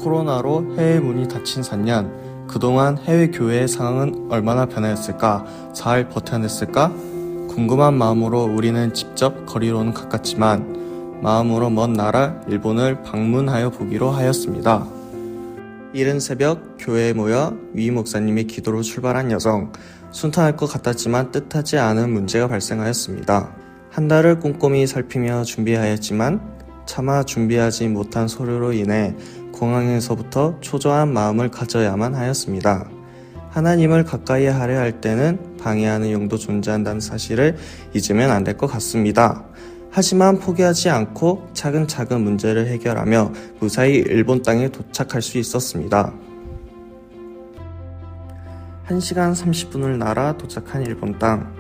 코로나로 해외 문이 닫힌 4년, 그동안 해외 교회의 상황은 얼마나 변화했을까? 잘 버텨냈을까? 궁금한 마음으로 우리는 직접 거리로는 가깝지만 마음으로 먼 나라 일본을 방문하여 보기로 하였습니다. 이른 새벽 교회에 모여 위 목사님의 기도로 출발한 여정. 순탄할 것 같았지만 뜻하지 않은 문제가 발생하였습니다. 한 달을 꼼꼼히 살피며 준비하였지만 차마 준비하지 못한 서류로 인해 공항에서부터 초조한 마음을 가져야만 하였습니다. 하나님을 가까이 하려 할 때는 방해하는 영도 존재한다는 사실을 잊으면 안 될 것 같습니다. 하지만 포기하지 않고 차근차근 문제를 해결하며 무사히 일본 땅에 도착할 수 있었습니다. 1시간 30분을 날아 도착한 일본 땅.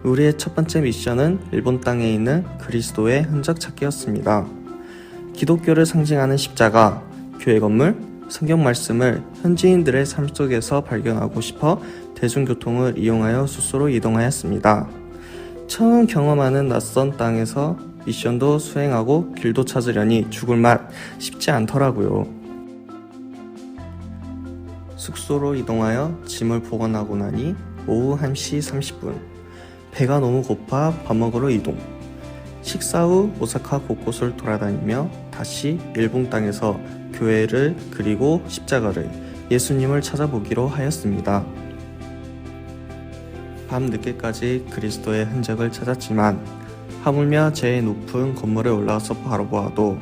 우리의 첫 번째 미션은 일본 땅에 있는 그리스도의 흔적 찾기였습니다. 기독교를 상징하는 십자가, 교회 건물, 성경 말씀을 현지인들의 삶 속에서 발견하고 싶어 대중교통을 이용하여 숙소로 이동하였습니다. 처음 경험하는 낯선 땅에서 미션도 수행하고 길도 찾으려니 죽을 맛 쉽지 않더라고요. 숙소로 이동하여 짐을 보관하고 나니 오후 1시 30분. 배가 너무 고파 밥 먹으러 이동. 식사 후 오사카 곳곳을 돌아다니며 다시 일본 땅에서 교회를 그리고 십자가를, 예수님을 찾아보기로 하였습니다. 밤 늦게까지 그리스도의 흔적을 찾았지만 하물며 제일 높은 건물에 올라가서 바로 보아도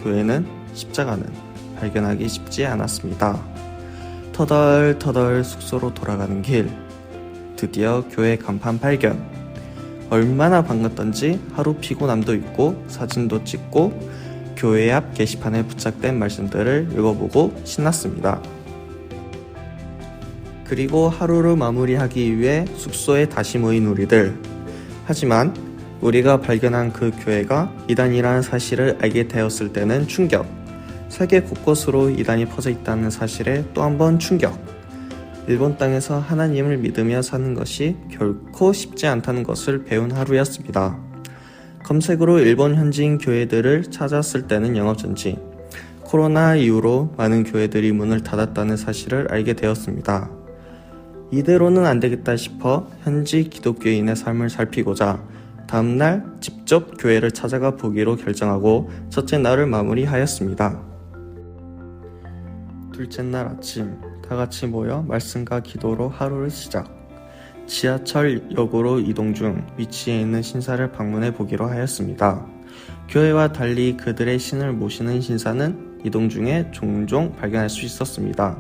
교회는, 십자가는 발견하기 쉽지 않았습니다. 터덜터덜 숙소로 돌아가는 길. 드디어 교회 간판 발견. 얼마나 반갑던지 하루 피곤함도 있고 사진도 찍고 교회 앞 게시판에 부착된 말씀들을 읽어보고 신났습니다. 그리고 하루를 마무리하기 위해 숙소에 다시 모인 우리들. 하지만 우리가 발견한 그 교회가 이단이라는 사실을 알게 되었을 때는 충격. 세계 곳곳으로 이단이 퍼져 있다는 사실에 또 한 번 충격. 일본 땅에서 하나님을 믿으며 사는 것이 결코 쉽지 않다는 것을 배운 하루였습니다. 검색으로 일본 현지인 교회들을 찾았을 때는 영업정지. 코로나 이후로 많은 교회들이 문을 닫았다는 사실을 알게 되었습니다. 이대로는 안 되겠다 싶어 현지 기독교인의 삶을 살피고자 다음날 직접 교회를 찾아가 보기로 결정하고 첫째 날을 마무리하였습니다. 둘째 날 아침, 다 같이 모여 말씀과 기도로 하루를 시작. 지하철역으로 이동 중 위치에 있는 신사를 방문해 보기로 하였습니다. 교회와 달리 그들의 신을 모시는 신사는 이동 중에 종종 발견할 수 있었습니다.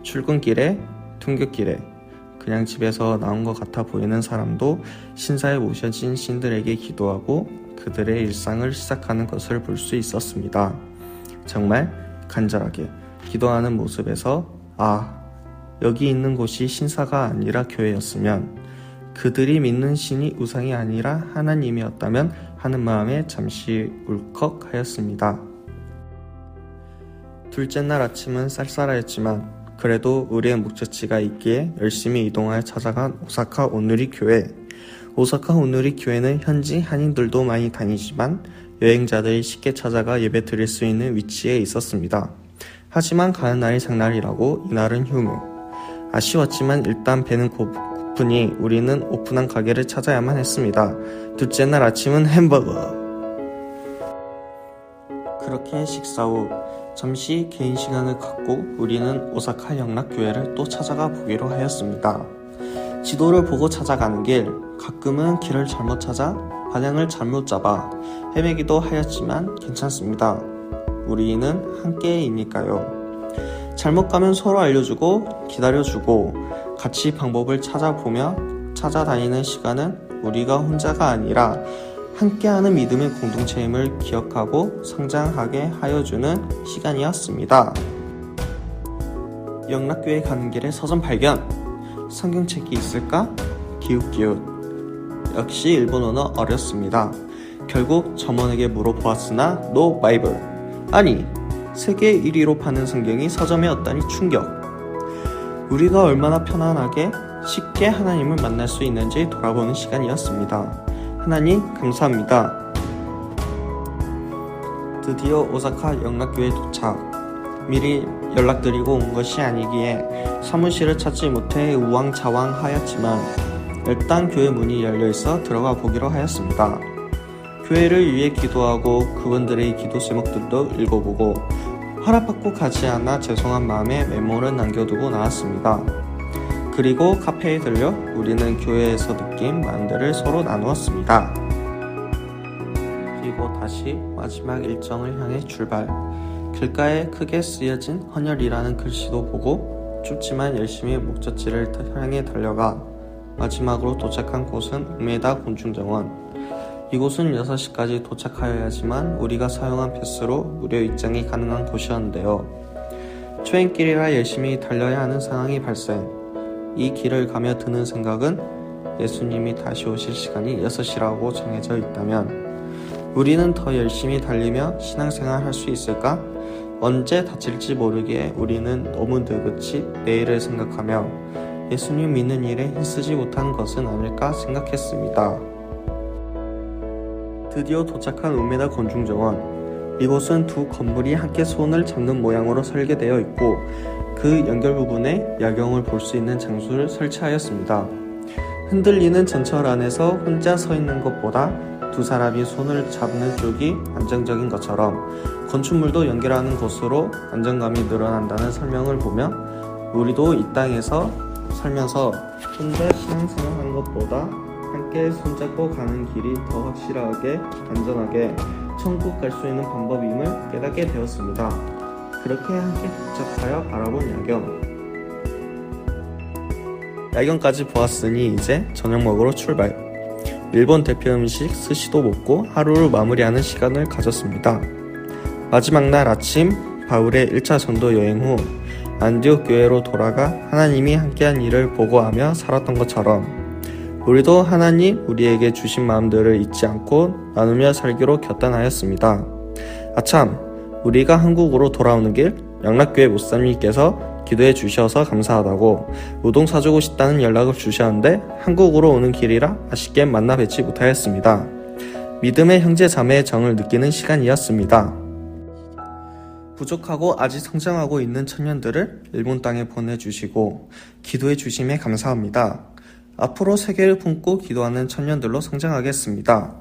출근길에, 통교길에, 그냥 집에서 나온 것 같아 보이는 사람도 신사에 모셔진 신들에게 기도하고 그들의 일상을 시작하는 것을 볼 수 있었습니다. 정말 간절하게 기도하는 모습에서 여기 있는 곳이 신사가 아니라 교회였으면, 그들이 믿는 신이 우상이 아니라 하나님이었다면 하는 마음에 잠시 울컥하였습니다. 둘째 날 아침은 쌀쌀하였지만 그래도 우리의 목적지가 있기에 열심히 이동하여 찾아간 오사카 온누리 교회. 오사카 온누리 교회는 현지 한인들도 많이 다니지만 여행자들이 쉽게 찾아가 예배 드릴 수 있는 위치에 있었습니다. 하지만 가는 날이 장날이라고 이날은 휴무. 아쉬웠지만 일단 배는 고프니 우리는 오픈한 가게를 찾아야만 했습니다. 둘째 날 아침은 햄버거. 그렇게 식사 후 잠시 개인 시간을 갖고 우리는 오사카 영락교회를 또 찾아가 보기로 하였습니다. 지도를 보고 찾아가는 길, 가끔은 길을 잘못 찾아 방향을 잘못 잡아 헤매기도 하였지만 괜찮습니다. 우리는 함께이니까요. 잘못 가면 서로 알려주고 기다려주고 같이 방법을 찾아보며 찾아다니는 시간은 우리가 혼자가 아니라 함께하는 믿음의 공동체임을 기억하고 성장하게 하여주는 시간이었습니다. 영락교회 가는 길에 서점 발견. 성경책이 있을까? 기웃기웃. 역시 일본어는 어렵습니다. 결국 점원에게 물어보았으나 노 바이블. 아니, 세계 1위로 파는 성경이 서점에 없다니 충격. 우리가 얼마나 편안하게 쉽게 하나님을 만날 수 있는지 돌아보는 시간이었습니다. 하나님 감사합니다. 드디어 오사카 영락교회 도착. 미리 연락드리고 온 것이 아니기에 사무실을 찾지 못해 우왕좌왕하였지만 일단 교회 문이 열려있어 들어가 보기로 하였습니다. 교회를 위해 기도하고 그분들의 기도 제목들도 읽어보고 허락받고 가지 않아 죄송한 마음에 메모를 남겨두고 나왔습니다. 그리고 카페에 들려 우리는 교회에서 느낀 마음들을 서로 나누었습니다. 그리고 다시 마지막 일정을 향해 출발. 길가에 크게 쓰여진 헌혈이라는 글씨도 보고 춥지만 열심히 목적지를 향해 달려가 마지막으로 도착한 곳은 우메다 곤충정원. 이곳은 6시까지 도착하여야지만 우리가 사용한 패스로 무료 입장이 가능한 곳이었는데요. 초행길이라 열심히 달려야 하는 상황이 발생. 이 길을 가며 드는 생각은 예수님이 다시 오실 시간이 6시라고 정해져 있다면 우리는 더 열심히 달리며 신앙생활 할 수 있을까? 언제 다칠지 모르기에 우리는 너무 느긋이 내일을 생각하며 예수님 믿는 일에 힘쓰지 못한 것은 아닐까 생각했습니다. 드디어 도착한 우메다 곤충정원. 이곳은 두 건물이 함께 손을 잡는 모양으로 설계되어 있고 그 연결 부분에 야경을 볼 수 있는 장소를 설치하였습니다. 흔들리는 전철 안에서 혼자 서 있는 것보다 두 사람이 손을 잡는 쪽이 안정적인 것처럼 건축물도 연결하는 곳으로 안정감이 늘어난다는 설명을 보며 우리도 이 땅에서 살면서 혼자 신앙생활하는 것보다 함께 손잡고 가는 길이 더 확실하게 안전하게 천국 갈 수 있는 방법임을 깨닫게 되었습니다. 그렇게 함께 도착하여 바라본 야경까지 보았으니 이제 저녁 먹으러 출발. 일본 대표 음식 스시도 먹고 하루를 마무리하는 시간을 가졌습니다. 마지막 날 아침 바울의 1차 전도 여행 후 안디옥 교회로 돌아가 하나님이 함께한 일을 보고하며 살았던 것처럼 우리도 하나님 우리에게 주신 마음들을 잊지 않고 나누며 살기로 결단하였습니다. 아참, 우리가 한국으로 돌아오는 길 양락교회 목사님께서 기도해 주셔서 감사하다고 우동 사주고 싶다는 연락을 주셨는데 한국으로 오는 길이라 아쉽게 만나 뵙지 못하였습니다. 믿음의 형제 자매의 정을 느끼는 시간이었습니다. 부족하고 아직 성장하고 있는 청년들을 일본 땅에 보내주시고 기도해 주심에 감사합니다. 앞으로 세계를 품고 기도하는 청년들로 성장하겠습니다.